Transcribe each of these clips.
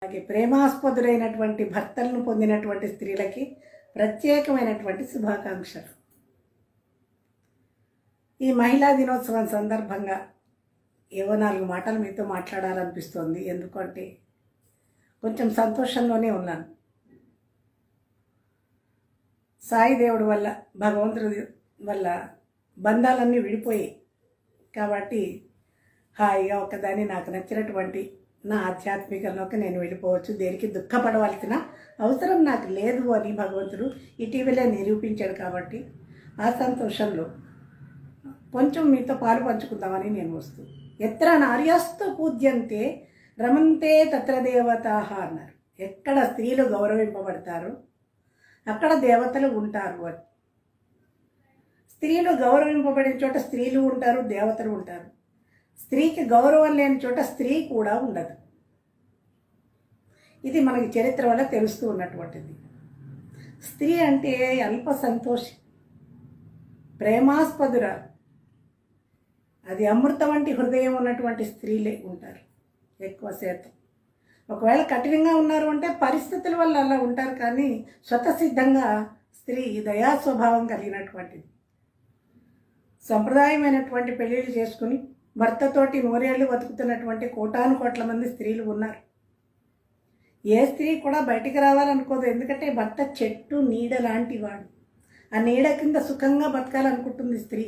అలాగే ప్రేమాస్పదులైనటువంటి భర్తలను పొందినటువంటి స్త్రీలకి ప్రత్యేకమైనటువంటి శుభాకాంక్షలు. ఈ మహిళా దినోత్సవం సందర్భంగా ఏవో 4 మాటలు మీతో మాట్లాడాలనిపిస్తోంది. ఎందుకంటే కొంచెం సంతోషంలోనే ఉన్నాను. సాయి దేవుడి వల్ల, భగవంతుడి వల్ల బంధాలన్నీ విడిపోయాయి కాబట్టి హాయిగా ఒకదాన్ని నాకు నచ్చినటువంటి నా ఆధ్యాత్మికంలోకి నేను వెళ్ళిపోవచ్చు. దేనికి దుఃఖపడవలసిన అవసరం నాకు లేదు అని భగవంతుడు ఇటీవలే నిరూపించాడు. కాబట్టి ఆ సంతోషంలో కొంచెం మీతో పాలు పంచుకుందామని నేను వస్తూ, ఎత్ర నార్యస్తు పూజ్యంతే రమంతే తత్ర దేవతాః అన్నారు. ఎక్కడ స్త్రీలు గౌరవింపబడతారో అక్కడ దేవతలు ఉంటారు అని. స్త్రీలు గౌరవింపబడిన చోట స్త్రీలు ఉంటారు, దేవతలు ఉంటారు. స్త్రీకి గౌరవం లేని చోట స్త్రీ కూడా ఉండదు. ఇది మనకి చరిత్ర వల్ల తెలుస్తూ ఉన్నటువంటిది. స్త్రీ అంటే అల్ప సంతోషి, ప్రేమాస్పదుర, అది అమృతం వంటి హృదయం ఉన్నటువంటి స్త్రీలే ఉంటారు ఎక్కువ శాతం. ఒకవేళ కఠినంగా ఉన్నారు అంటే పరిస్థితుల వల్ల అలా ఉంటారు, కానీ స్వతసిద్ధంగా స్త్రీ దయా స్వభావం కలిగినటువంటిది. సంప్రదాయమైనటువంటి పెళ్ళిళ్ళు చేసుకుని భర్తతోటి 100 ఏళ్ళు బతుకుతున్నటువంటి కోటాను కోట్ల మంది స్త్రీలు ఉన్నారు. ఏ స్త్రీ కూడా బయటికి రావాలనుకోదు. ఎందుకంటే భర్త చెట్టు నీడ లాంటి వాడు. ఆ నీడ కింద సుఖంగా బతకాలనుకుంటుంది స్త్రీ.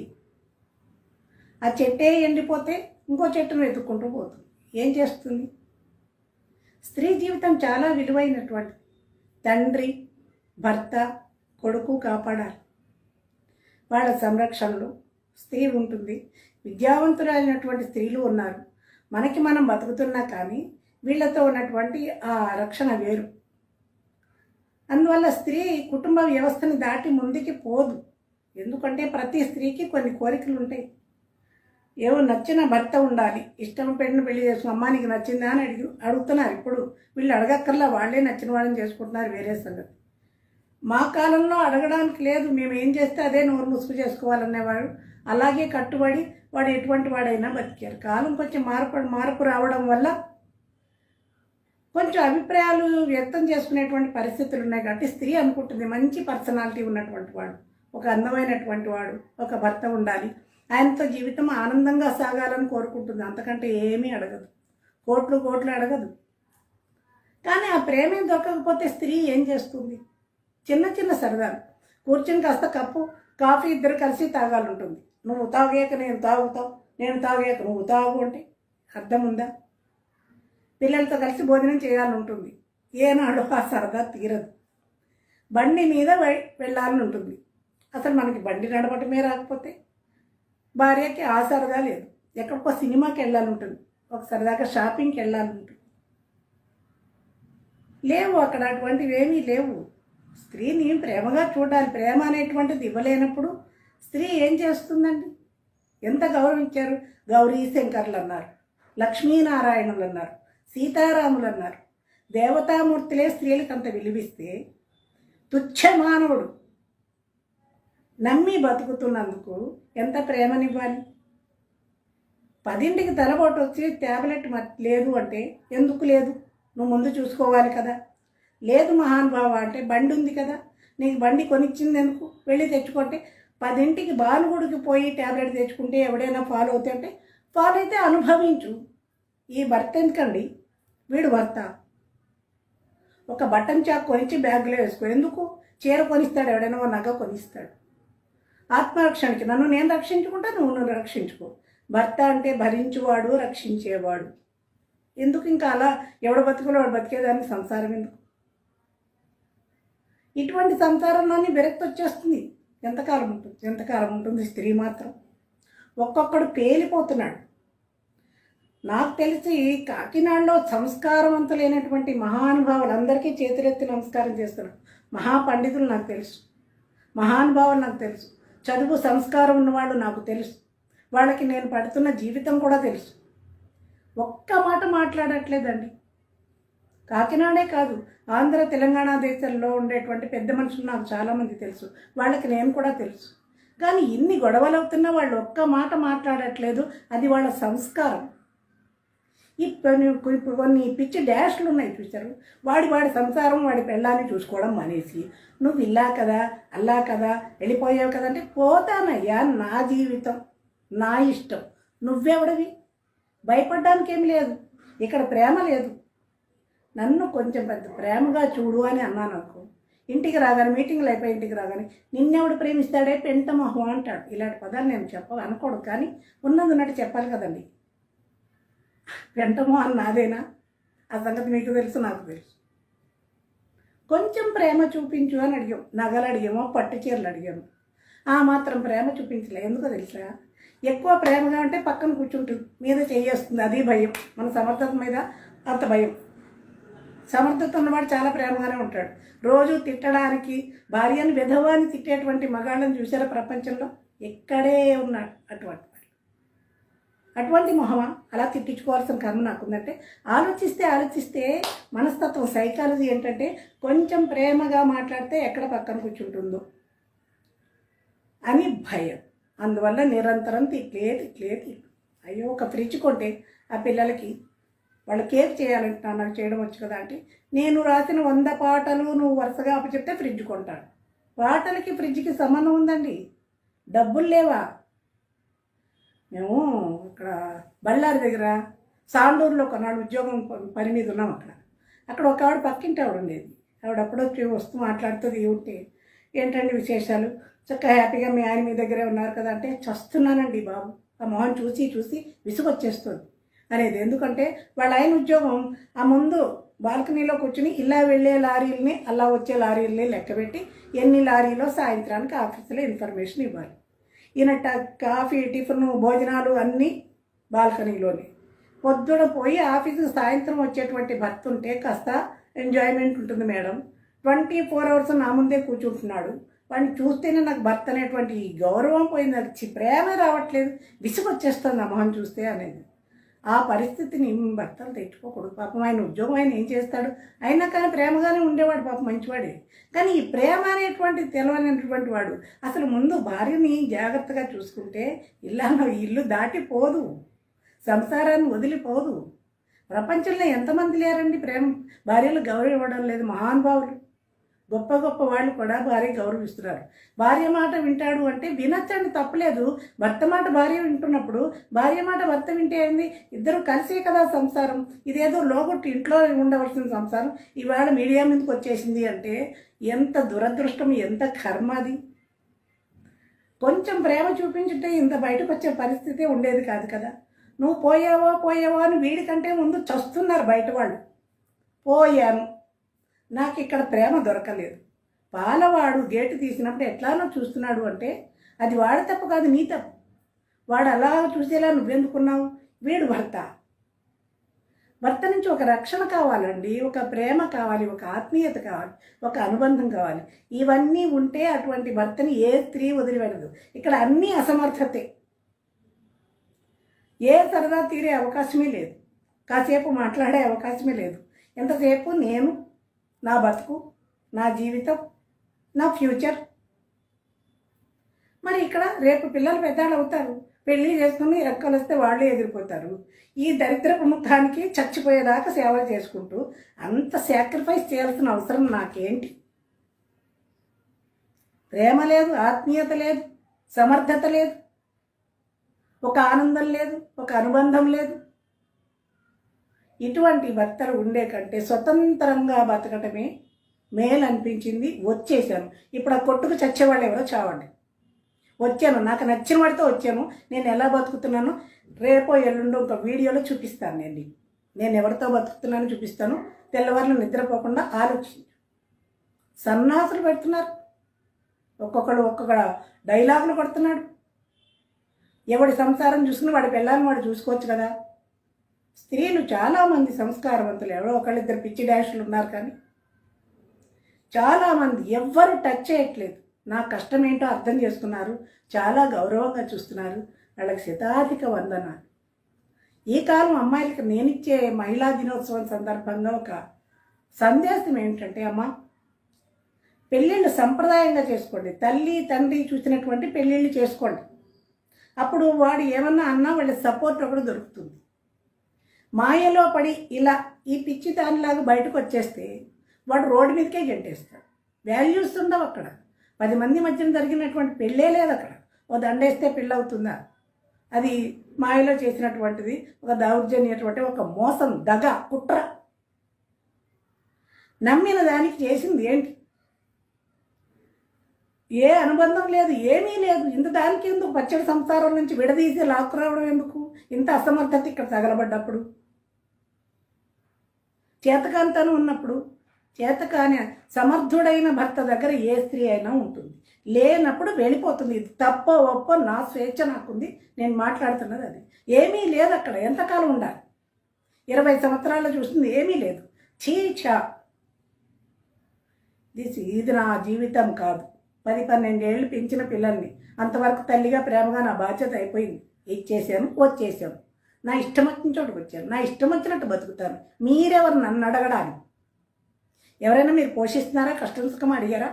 ఆ చెట్టే ఎండిపోతే ఇంకో చెట్టును వెతుక్కుంటూ పోతుంది. ఏం చేస్తుంది? స్త్రీ జీవితం చాలా విలువైనటువంటి. తండ్రి, భర్త, కొడుకు కాపాడాలి. వాళ్ళ సంరక్షణలో స్త్రీ ఉంటుంది. విద్యావంతులైనటువంటి స్త్రీలు ఉన్నారు. మనకి మనం బతుకుతున్నా కానీ వీళ్ళతో ఉన్నటువంటి ఆ రక్షణ వేరు. అందువల్ల స్త్రీ కుటుంబ వ్యవస్థని దాటి ముందుకి పోదు. ఎందుకంటే ప్రతి స్త్రీకి కొన్ని కోరికలు ఉంటాయి. ఏవో నచ్చిన భర్త ఉండాలి, ఇష్టం పెళ్ళిని పెళ్లి చేసుకుని అమ్మా నీకు నచ్చిందా అని అడుగుతున్నారు. ఇప్పుడు వీళ్ళు అడగక్కర్లా, వాళ్ళే నచ్చిన వాళ్ళని చేసుకుంటున్నారు. వేరే సంగతి. మా కాలంలో అడగడానికి లేదు. మేము ఏం చేస్తే అదే నోరు ముసుగు చేసుకోవాలనేవాడు. అలాగే కట్టుబడి వాడు ఎటువంటి వాడైనా బతికారు. కాలం కొంచెం మార్పు రావడం వల్ల కొంచెం అభిప్రాయాలు వ్యక్తం చేసుకునేటువంటి పరిస్థితులు ఉన్నాయి. కాబట్టి స్త్రీ అనుకుంటుంది మంచి పర్సనాలిటీ ఉన్నటువంటి వాడు, ఒక అందమైనటువంటి వాడు, ఒక భర్త ఉండాలి, ఆయనతో జీవితం ఆనందంగా సాగాలని కోరుకుంటుంది. అంతకంటే ఏమీ అడగదు. కోట్లు అడగదు. కానీ ఆ ప్రేమే దొరకకపోతే స్త్రీ ఏం చేస్తుంది? చిన్న చిన్న సరదాలు కూర్చుని కాస్త కప్పు కాఫీ ఇద్దరు కలిసి తాగాలంటుంది. నువ్వు తాగాక నేను తాగుతావు, నేను తాగాక నువ్వు తాగు అంటే అర్థం ఉందా? పిల్లలతో కలిసి భోజనం చేయాలంటుంది. ఏనాడు ఆ సరదా తీరదు. బండి మీద వెళ్ళాలని ఉంటుంది. అసలు మనకి బండి నడపటమే రాకపోతే భార్యకి ఆ సరదా లేదు. ఎక్కడికో సినిమాకి వెళ్ళాలంటుంది, ఒక సరదాగా షాపింగ్కి వెళ్ళాలంటుంది. లేవు అక్కడ, అటువంటివి ఏమీ లేవు. స్త్రీని ప్రేమగా చూడాలి. ప్రేమ అనేటువంటిది ఇవ్వలేనప్పుడు స్త్రీ ఏం చేస్తుందండి? ఎంత గౌరవించారు? గౌరీ శంకర్లు అన్నారు, లక్ష్మీనారాయణులు అన్నారు, సీతారాములు అన్నారు. దేవతామూర్తులే స్త్రీలకు అంత విలువిస్తే తుచ్చ మానవుడు నమ్మి బతుకుతున్నందుకు ఎంత ప్రేమనివ్వాలి? 10ంటికి తలపోటు వచ్చి ట్యాబ్లెట్ లేదు అంటే ఎందుకు లేదు? నువ్వు ముందు చూసుకోవాలి కదా. లేదు మహానుభావ అంటే బండి ఉంది కదా, నీకు బండి కొనిచ్చింది ఎందుకు? వెళ్ళి తెచ్చుకుంటే 10ంటికి బాలుగుడికి పోయి ట్యాబ్లెట్ తెచ్చుకుంటే ఎవడైనా ఫాలో అవుతే అంటే ఫాలో అయితే అనుభవించు. ఈ భర్త ఎందుకండి? వీడు భర్త. ఒక బటన్ చాక్ కొనిచ్చి బ్యాగ్లో వేసుకో. ఎందుకు? చీర కొనిస్తాడు ఎవడైనా, నగ కొనిస్తాడు. ఆత్మరక్షణకి నన్ను నేను రక్షించుకుంటా, నువ్వు నన్ను రక్షించుకో. భర్త అంటే భరించువాడు, రక్షించేవాడు. ఎందుకు ఇంకా అలా ఎవడ బతుకులో వాడు బతికేదానికి సంసారం ఎందుకు? ఇటువంటి సంసారంలోని విరక్తి వచ్చేస్తుంది. ఎంతకాలం ఉంటుంది స్త్రీ మాత్రం? ఒక్కొక్కడు పేలిపోతున్నాడు. నాకు తెలిసి కాకినాడలో సంస్కారవంతులైనటువంటి మహానుభావులు అందరికీ చేతులెత్తి నమస్కారం చేస్తున్నారు. మహాపండితులు నాకు తెలుసు, మహానుభావులు నాకు తెలుసు, చదువు సంస్కారం ఉన్నవాళ్ళు నాకు తెలుసు. వాళ్ళకి నేను పడుతున్న జీవితం కూడా తెలుసు. ఒక్క మాట మాట్లాడట్లేదండి. కాకినాడే కాదు, ఆంధ్ర తెలంగాణ దేశాల్లో ఉండేటువంటి పెద్ద మనుషులు నాకు చాలామంది తెలుసు. వాళ్ళకి నేను కూడా తెలుసు. కానీ ఇన్ని గొడవలు అవుతున్నా వాళ్ళు ఒక్క మాట మాట్లాడట్లేదు. అది వాళ్ళ సంస్కారం. ఇప్పుడు కొన్ని పిచ్చి డాష్లు ఉన్నాయి చూశారు. వాడి సంసారం వాడి పెళ్ళాన్ని చూసుకోవడం మానేసి నువ్వు ఇలా కదా అలా కదా వెళ్ళిపోయావు కదా అంటే, పోతానయ్యా, నా జీవితం నా ఇష్టం, నువ్వెవడవి? భయపడ్డానికి ఏం లేదు, ఇక్కడ ప్రేమ లేదు. నన్ను కొంచెం పెద్ద ప్రేమగా చూడు అని అన్నాను అనుకో, ఇంటికి రాగానే మీటింగ్లు అయిపోయి ఇంటికి రాగానే నిన్నెవడు ప్రేమిస్తాడే పెంటమోహం అంటాడు. ఇలాంటి పదాలు నేను చెప్పాలి అనుకోడు, కానీ ఉన్నది ఉన్నట్టు చెప్పాలి కదండి. పెంటమోహన్ నాదేనా? ఆ సంగతి మీకు తెలుసు, నాకు తెలుసు. కొంచెం ప్రేమ చూపించు అని అడిగాం. నగలు అడిగామో పట్టు చీరలు అడిగాము. ఆ మాత్రం ప్రేమ చూపించలే. ఎందుకో తెలుసా? ఎక్కువ ప్రేమగా ఉంటే పక్కన కూర్చుంటుంది, మీద చేయేస్తుంది, అది భయం. మన సమర్థత మీద అంత భయం. సమర్థత ఉన్నవాడు చాలా ప్రేమగానే ఉంటాడు. రోజు తిట్టడానికి, భార్యను విధవాన్ని తిట్టేటువంటి మగాళ్ళని చూసారా ప్రపంచంలో? ఎక్కడే ఉన్నాడు అటువంటి మొహమా? అలా తిట్టించుకోవాల్సిన కర్మ నాకుందంటే, ఆలోచిస్తే మనస్తత్వం, సైకాలజీ ఏంటంటే, కొంచెం ప్రేమగా మాట్లాడితే ఎక్కడ పక్కన కూర్చుంటుందో అని భయం. అందువల్ల నిరంతరం తిట్లే. అయ్యో, ఒక ఫ్రిడ్జ్ కొంటే ఆ పిల్లలకి వాళ్ళు కేక్ చేయాలంటున్నా, నాకు చేయడం వచ్చు కదా అంటే, నేను రాసిన 100 పాటలు నువ్వు వరుసగా అప్పచెప్తే ఫ్రిడ్జ్ కొంటాడు. పాటలకి ఫ్రిడ్జ్కి సంబంధం ఉందండి? డబ్బులు లేవా? మేము ఇక్కడ బళ్ళారి దగ్గర సాండూరులో కొన్నాళ్ళు ఉద్యోగం పని మీద ఉన్నాం. అక్కడ ఒక ఆవిడ పక్కింటి ఆవిడ ఉండేది. ఆవిడ అప్పుడొచ్చి వస్తూ మాట్లాడుతుంది. ఉంటే ఏంటండి విశేషాలు, చక్కగా హ్యాపీగా మీ ఆయన మీ దగ్గరే ఉన్నారు కదా అంటే, చస్తున్నానండి బాబు, ఆ మొహం చూసి విసుగొచ్చేస్తుంది అనేది. ఎందుకంటే వాళ్ళ ఆయన ఉద్యోగం ఆ ముందు బాల్కనీలో కూర్చుని ఇలా వెళ్ళే లారీలని అలా వచ్చే లారీలని లెక్కబెట్టి ఎన్ని లారీలో సాయంత్రానికి ఆఫీసులో ఇన్ఫర్మేషన్ ఇవ్వాలి. ఈయన కాఫీ, టిఫిన్, భోజనాలు అన్నీ బాల్కనీలోనే. పొద్దున పోయి ఆఫీసుకు సాయంత్రం వచ్చేటువంటి భర్త ఉంటే కాస్త ఎంజాయ్మెంట్ ఉంటుంది మేడం. 24 అవర్స్ నా ముందే కూర్చుంటున్నాడు. వాడిని చూస్తేనే నాకు భర్త అనేటువంటి గౌరవం పోయింది, నాకు ప్రేమ రావట్లేదు, విసుగొచ్చేస్తుంది ఆ మొహం చూస్తే అనేది. ఆ పరిస్థితిని భర్తలు తెచ్చుకోకూడదు. పాపం ఆయన ఉద్యోగం ఆయన ఏం చేస్తాడు, అయినా కానీ ప్రేమగానే ఉండేవాడు, పాపం మంచివాడే. కానీ ఈ ప్రేమ అనేటువంటి తెలవనటువంటి వాడు అసలు ముందు భార్యని జాగ్రత్తగా చూసుకుంటే ఇల్లు దాటిపోదు, సంసారాన్ని వదిలిపోదు. ప్రపంచంలో ఎంతమంది లేరండి ప్రేమ భార్యలు గౌరవం ఇవ్వడం లేదు? మహానుభావులు, గొప్ప గొప్ప వాళ్ళు కూడా భార్య గౌరవిస్తున్నారు. భార్య మాట వింటాడు అంటే వినచ్చండి, తప్పలేదు. భర్త మాట భార్య వింటున్నప్పుడు భార్య మాట భర్త వింటే ఏంది? ఇద్దరు కలిసే కదా సంసారం. ఇదేదో లోగొట్టి ఇంట్లో ఉండవలసిన సంసారం ఇవాళ మీడియా మీదకి వచ్చేసింది అంటే ఎంత దురదృష్టం, ఎంత కర్మ అది. కొంచెం ప్రేమ చూపించుంటే ఇంత బయటకు వచ్చే పరిస్థితి ఉండేది కాదు కదా. నువ్వు పోయావో అని వీడికంటే ముందు చస్తున్నారు బయట వాళ్ళు. పోయాను, నాకు ఇక్కడ ప్రేమ దొరకలేదు. పాలవాడు గేటు తీసినప్పుడు ఎట్లానో చూస్తున్నాడు అంటే అది వాడి తప్పు కాదు, నీ తప్పు. వాడు అలా చూసేలా నువ్వెందుకున్నావు? వీడు భర్త నుంచి ఒక రక్షణ కావాలండి, ఒక ప్రేమ కావాలి, ఒక ఆత్మీయత కావాలి, ఒక అనుబంధం కావాలి. ఇవన్నీ ఉంటే అటువంటి భర్తని ఏ స్త్రీ వదిలిపెడదు. ఇక్కడ అన్నీ అసమర్థతే. ఏ సరదా తీరే అవకాశమే లేదు, కాసేపు మాట్లాడే అవకాశమే లేదు. ఎంతసేపు నేను, నా బతుకు, నా జీవితం, నా ఫ్యూచర్. మరి ఇక్కడ రేపు పిల్లలు పెద్దవాళ్ళు అవుతారు, పెళ్ళి చేసుకుని రెక్కలు వస్తే వాళ్ళే ఎదిరిపోతారు. ఈ దరిద్రపు ముఖానికి చచ్చిపోయేదాకా సేవలు చేసుకుంటూ అంత సాక్రిఫైస్ చేయాల్సిన అవసరం నాకేంటి? ప్రేమ లేదు, ఆత్మీయత లేదు, సమర్థత లేదు, ఒక ఆనందం లేదు, ఒక అనుబంధం లేదు. ఇటువంటి భర్తలు ఉండే కంటే స్వతంత్రంగా బతకటమే మేలు అనిపించింది. వచ్చేసాను. ఇప్పుడు ఆ కొట్టుకు చచ్చేవాళ్ళు ఎవరో చావండి. వచ్చాను, నాకు నచ్చిన వాడితో వచ్చాను. నేను ఎలా బతుకుతున్నానో రేపో ఎల్లుండో ఒక వీడియోలో చూపిస్తాను. నేను ఎవరితో బతుకుతున్నానో చూపిస్తాను. తెల్లవారులు నిద్రపోకుండా ఆలోచించు. సన్నాసులు పెడుతున్నారు, ఒక్కొక్క డైలాగులు కొడుతున్నాడు. ఎవడి సంసారం చూసుకుని వాడి పిల్లల్ని వాడు చూసుకోవచ్చు కదా. స్త్రీలు చాలామంది సంస్కారవంతులు, ఎవరో ఒకళ్ళిద్దరు పిచ్చి డాషులు ఉన్నారు, కానీ చాలామంది ఎవ్వరు టచ్ చేయట్లేదు. నా కష్టం ఏంటో అర్థం చేసుకున్నారు, చాలా గౌరవంగా చూస్తున్నారు. వాళ్ళకి శతాధిక వందనాలు. ఈ కాలం అమ్మాయిలకి నేనిచ్చే మహిళా దినోత్సవం సందర్భంగా ఒక సందేశం ఏంటంటే, అమ్మ, పెళ్ళిళ్ళు సంప్రదాయంగా చేసుకోండి. తల్లి తండ్రి చూసినటువంటి పెళ్ళిళ్ళు చేసుకోండి. అప్పుడు వాడు ఏమన్నా అన్నా వాళ్ళ సపోర్ట్ ఒకటి దొరుకుతుంది. మాయలో పడి ఇలా ఈ పిచ్చి దానిలాగా బయటకు వచ్చేస్తే వాడు రోడ్డు మీదకే గెంటేస్తాడు. వాల్యూస్ ఉండవు అక్కడ. 10 మంది మధ్యన జరిగినటువంటి పెళ్ళే లేదు అక్కడ. ఓ దండేస్తే పెళ్ళి అవుతుందా? అది మాయలో చేసినటువంటిది ఒక దౌర్జన్యటువంటి ఒక మోసం, దగ, కుట్ర. నమ్మిన దానికి చేసింది ఏంటి? ఏ అనుబంధం లేదు, ఏమీ లేదు. ఇంత దానికి ఎందుకు? పచ్చడి సంసారం నుంచి విడదీసి లాక్కురావడం ఎందుకు? ఇంత అసమర్థత ఇక్కడ తగలబడ్డప్పుడు, చేతకాంతనం ఉన్నప్పుడు, చేతకాని సమర్థుడైన భర్త దగ్గర ఏ స్త్రీ అయినా ఉంటుంది. లేనప్పుడు వెళ్ళిపోతుంది. ఇది తప్ప ఒప్ప నా స్వేచ్ఛ నాకుంది, నేను మాట్లాడుతున్నది అది. ఏమీ లేదు అక్కడ. ఎంతకాలం ఉండాలి? 20 సంవత్సరాలు చూస్తుంది, ఏమీ లేదు. చీచా, ఇది నా జీవితం కాదు. 10-12 ఏళ్ళు పెంచిన పిల్లల్ని అంతవరకు తల్లిగా ప్రేమగా నా బాధ్యత అయిపోయింది. ఇచ్చేసాను, వచ్చేసాను. నా ఇష్టం వచ్చిన చోటుకు వచ్చాను. నా ఇష్టం వచ్చినట్టు బతుకుతాను. మీరెవరు నన్ను అడగడానికి? ఎవరైనా మీరు పోషిస్తున్నారా? కష్టం సుఖం అడిగారా?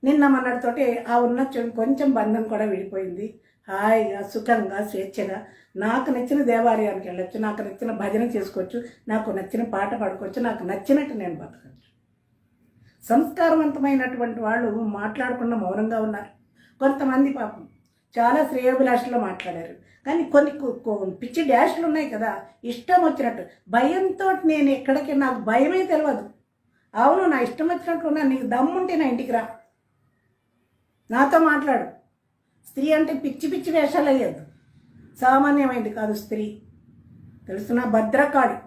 నిన్న మొన్నటితోటి ఆ ఉన్న కొంచెం బంధం కూడా విడిపోయింది. హాయిగా సుఖంగా స్వేచ్ఛగా నాకు నచ్చిన దేవాలయానికి వెళ్ళొచ్చు, నాకు నచ్చిన భజన చేసుకోవచ్చు, నాకు నచ్చిన పాట పాడుకోవచ్చు, నాకు నచ్చినట్టు నేను బతకచ్చు. సంస్కారవంతమైనటువంటి వాళ్ళు మాట్లాడకుండా మౌనంగా ఉన్నారు. కొంతమంది పాపం చాలా శ్రేయోభిలాషలో మాట్లాడారు. కానీ కొన్ని పిచ్చి డాష్లు ఉన్నాయి కదా, ఇష్టం వచ్చినట్టు. భయంతో నేను ఎక్కడికి, నాకు భయమే తెలియదు. అవును, నా ఇష్టం వచ్చినట్టు ఉన్నా. నీకు దమ్ముంటే నా ఇంటికి రా, నాతో మాట్లాడు. స్త్రీ అంటే పిచ్చి పిచ్చి వేషాలు అయ్యద్దు. సామాన్యమైంది కాదు స్త్రీ. తెలుసునా? భద్రకాళి.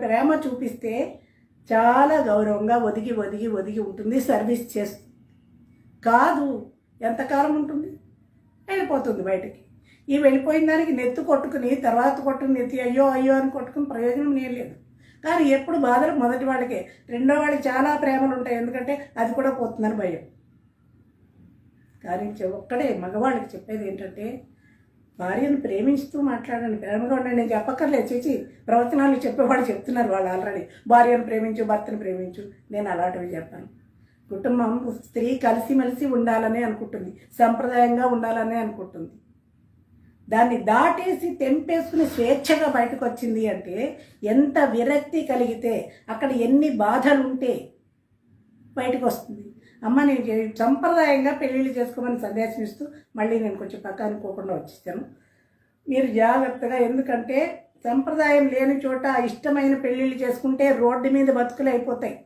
ప్రేమ చూపిస్తే చాలా గౌరవంగా ఒదిగి ఒదిగి ఒదిగి ఉంటుంది. సర్వీస్ చేస్తుంది. కాదు, ఎంతకాలం ఉంటుంది? వెళ్ళిపోతుంది బయటికి. ఈ వెళ్ళిపోయిన దానికి నెత్తి కొట్టుకుని తర్వాత కొట్టుకుని నెత్తి అయ్యో అయ్యో అని కొట్టుకుని ప్రయోజనం ఏం లేదు. కానీ ఎప్పుడు బాధలు మొదటి వాడికే. రెండో వాడికి చాలా ప్రేమలు ఉంటాయి, ఎందుకంటే అది కూడా పోతుందని భయం. కానీ ఒక్కడే మగవాళ్ళకి చెప్పేది ఏంటంటే, భార్యను ప్రేమిస్తూ మాట్లాడండి, ప్రేమగా ఉండండి. నేను చెప్పక్కర్లేదు. చేసి ప్రవచనాలు చెప్పేవాళ్ళు చెప్తున్నారు వాళ్ళు ఆల్రెడీ. భార్యను ప్రేమించు, భర్తను ప్రేమించు. నేను అలాంటివి చెప్పాను. కుటుంబం స్త్రీ కలిసిమెలిసి ఉండాలని అనుకుంటుంది, సంప్రదాయంగా ఉండాలని అనుకుంటుంది. దాన్ని దాటేసి తెంపేసుకుని స్వేచ్ఛగా బయటకు వచ్చింది అంటే ఎంత విరక్తి కలిగితే, అక్కడ ఎన్ని బాధలు ఉంటే బయటకు వస్తుంది. అమ్మ నేను సంప్రదాయంగా పెళ్ళిళ్ళు చేసుకోమని సందేశం ఇస్తూ మళ్ళీ నేను కొంచెం పక్క అనుకోకుండా వచ్చేసాను. మీరు జాగ్రత్తగా, ఎందుకంటే సంప్రదాయం లేని చోట ఇష్టమైన పెళ్ళిళ్ళు చేసుకుంటే రోడ్డు మీద బతుకులు అయిపోతాయి.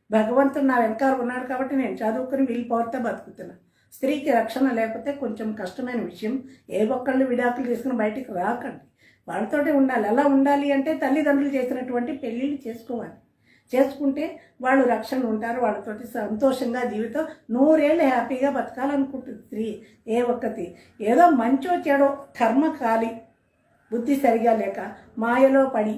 భగవంతుడు నా వెనకాల ఉన్నాడు కాబట్టి నేను చదువుకుని వీళ్ళపోతే బతుకుతున్నా. స్త్రీకి రక్షణ లేకపోతే కొంచెం కష్టమైన విషయం. ఏ ఒక్కళ్ళు విడాకులు తీసుకుని బయటికి రాకండి, వాళ్ళతోటే ఉండాలి. అలా ఉండాలి అంటే తల్లిదండ్రులు చేసినటువంటి పెళ్ళిళ్ళు చేసుకోవాలి. చేసుకుంటే వాళ్ళు రక్షణ ఉంటారు, వాళ్ళతోటి సంతోషంగా జీవితం 100 ఏళ్ళు హ్యాపీగా బతకాలనుకుంటుంది స్త్రీ. ఏ ఒక్కటి ఏదో మంచో చెడో కర్మ కాలి బుద్ధి సరిగా లేక మాయలో పడి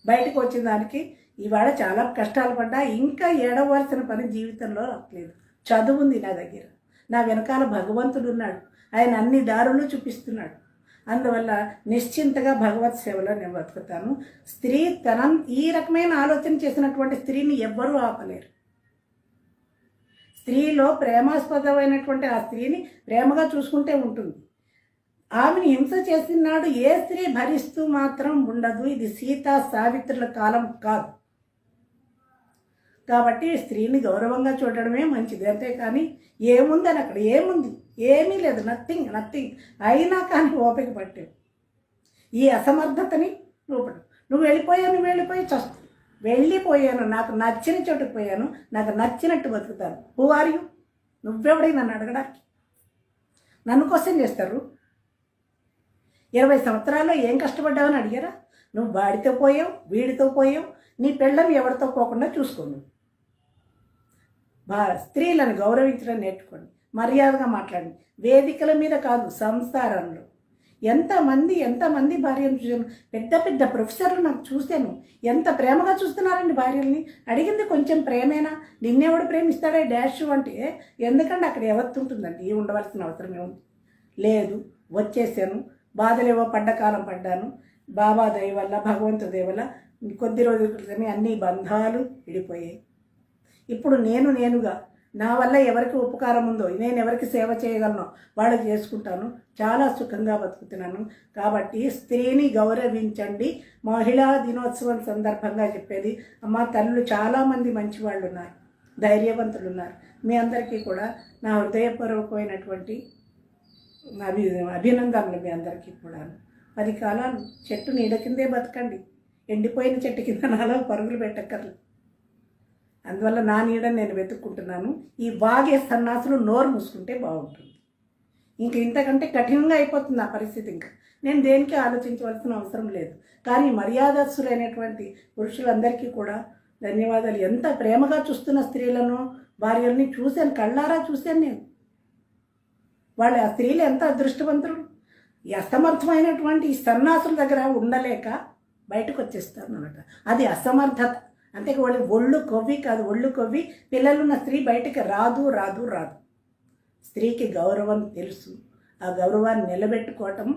బయటకు వచ్చిన దానికి ఇవాళ చాలా కష్టాలు పడ్డా. ఇంకా ఏడవలసిన పని జీవితంలో రావట్లేదు. చదువుంది నా దగ్గర, నా వెనకాల భగవంతుడు ఉన్నాడు, ఆయన అన్ని దారులు చూపిస్తున్నాడు. అందువల్ల నిశ్చింతగా భగవత్ సేవలో నేను బతుకుతాను. స్త్రీ ఈ రకమైన ఆలోచన చేసినటువంటి స్త్రీని ఎవ్వరూ ఆపలేరు. స్త్రీలో ప్రేమాస్పదమైనటువంటి ఆ స్త్రీని ప్రేమగా చూసుకుంటే ఉంటుంది. ఆమెను హింస చేసినాడు ఏ స్త్రీ భరిస్తూ మాత్రం ఉండదు. ఇది సీతా సావిత్రుల కాలం కాదు. కాబట్టి స్త్రీని గౌరవంగా చూడడమే మంచిది. అంతేకాని ఏముందని అక్కడ ఏముంది? ఏమీ లేదు, నథింగ్. అయినా కానీ ఓపిక పట్టావు. ఈ అసమర్థతని నువ్వు వెళ్ళిపోయి చస్తు. వెళ్ళిపోయాను, నాకు నచ్చిన చోటుకు పోయాను, నాకు నచ్చినట్టు బతుకుతాను. Who are you? నువ్వెవడై నన్ను అడగడానికి? నన్ను క్వశ్చన్ చేస్తారు. 20 సంవత్సరాల్లో ఏం కష్టపడ్డావని అడిగారా? నువ్వు వాడితో పోయావు, వీడితో పోయావు. నీ పిల్లలు ఎవరితో పోకుండా చూసుకోండి. స్త్రీలను గౌరవించడం నేర్చుకోండి, మర్యాదగా మాట్లాడండి. వేదికల మీద కాదు, సంసారంలో. ఎంతమంది భార్యను చూశాను. పెద్ద ప్రొఫెసర్లు నాకు చూశాను. ఎంత ప్రేమగా చూస్తున్నారండి భార్యల్ని. అడిగింది కొంచెం ప్రేమేనా? నిన్నెవడు ప్రేమిస్తాడే డాష్ అంటే ఎందుకంటే అక్కడ ఎవత్తుంటుందండి. ఉండవలసిన అవసరం ఏముంది? లేదు, వచ్చేసాను. బాధలేవో పడ్డకాలం పడ్డాను. బాబా దయ వల్ల, భగవంతుడి దయ వల్ల కొద్ది రోజుల క్రితమే అన్ని బంధాలు విడిపోయాయి. ఇప్పుడు నేనుగా నా వల్ల ఎవరికి ఉపకారం ఉందో, నేను ఎవరికి సేవ చేయగలను వాళ్ళకి చేసుకుంటాను, చాలా సుఖంగా బతుకుతున్నాను. కాబట్టి స్త్రీని గౌరవించండి. మహిళా దినోత్సవం సందర్భంగా చెప్పేది, అమ్మ తల్లులు చాలామంది మంచి వాళ్ళు ఉన్నారు, ధైర్యవంతులు ఉన్నారు. మీ అందరికీ కూడా నా హృదయపూర్వకమైనటువంటి అభినందనలు. మీ అందరికీ కూడా 10 కాలాలు చెట్టు నీడ కిందే బతకండి, ఎండిపోయిన చెట్టు కింద నాలో పరుగులు పెట్టక్కర్లేదు. అందువల్ల నా నీడని నేను వెతుక్కుంటున్నాను. ఈ వాగే సన్నాసులు నోరు మూసుకుంటే బాగుంటుంది. ఇంక ఇంతకంటే కఠినంగా అయిపోతుంది ఆ పరిస్థితి. ఇంకా నేను దేనికి ఆలోచించవలసిన అవసరం లేదు. కానీ మర్యాదస్తులైనటువంటి పురుషులందరికీ కూడా ధన్యవాదాలు. ఎంత ప్రేమగా చూస్తున్న స్త్రీలను, భార్యల్ని చూశాను, కళ్ళారా చూశాను నేను. వాళ్ళు ఆ స్త్రీలు ఎంత అదృష్టవంతులు. ఈ అసమర్థమైనటువంటి ఈ సన్నాసుల దగ్గర ఉండలేక బయటకు వచ్చేస్తారు అన్నమాట. అది అసమర్థత. అంతే వాళ్ళు ఒళ్ళు కొవ్వి కాదు, ఒళ్ళు కొవ్వి పిల్లలున్న స్త్రీ బయటకు రాదు రాదు రాదు. స్త్రీకి గౌరవం తెలుసు, ఆ గౌరవాన్ని నిలబెట్టుకోవటం